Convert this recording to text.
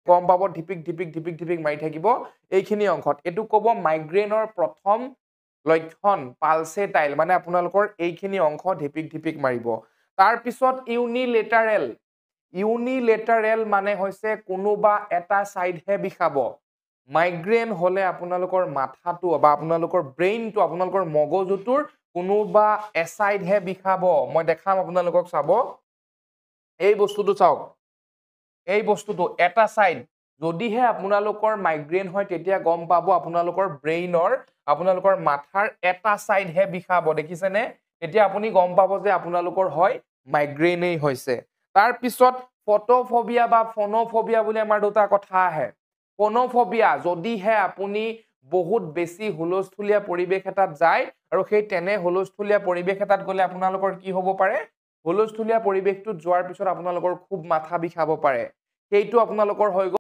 গম পাব ঢিপিক ঢিপিক ঢিপিক ঢিপিক মাৰি থাকিব এইখিনি অংশত এটু কব মাইগ্ৰেনৰ প্ৰথম লক্ষণ পালছেটাইল মানে আপোনালোকৰ এইখিনি অংশ ঢিপিক ঢিপিক মাৰিব তাৰ পিছত ইউনিলেটাৰেল মানে হৈছে কোনোবা এটা সাইডহে বিখাব মাইগ্ৰেন হলে আপোনালোকৰ মাথাটো বা আপোনালোকৰ ব্ৰেইনটো আপোনালোকৰ মগজুটোৰ কোনোবা এসাইডহে বিখাব মই দেখাম আপোনালোকক চাব এই বস্তুটো চাওক এই বস্তুটো এটা সাইড যদিহে আপোনালোকৰ মাইগ্ৰেন হয় তেতিয়া গম পাব আপোনালোকৰ ব্ৰেইনৰ আপোনালোকৰ মাথাৰ এটা সাইডহে বিখাব দেখিছেনে এতিয়া আপুনি গম পাব যে আপোনালোকৰ হয় মাইগ্ৰেনেই হৈছে তাৰ পিছত ফটোফোবিয়া বা ফোনোফোবিয়া বুলি আমাৰ দুটা কথা আহে ফোনোফোবিয়া যদিহে আপুনি বহুত বেছি হুলস্থুলীয়া পৰিবেশ এটাত যায় আৰু সেই তেনে হুলস্থুলীয়া পৰিবেশ এটাত গলে আপোনালোকৰ কি হ'ব পাৰে হুলস্থুলীয়া পৰিবেশটোত যোৱাৰ পিছত আপোনালোকৰ খুব মাথা বিষাব পাৰে সেইটো আপোনালোকৰ হৈ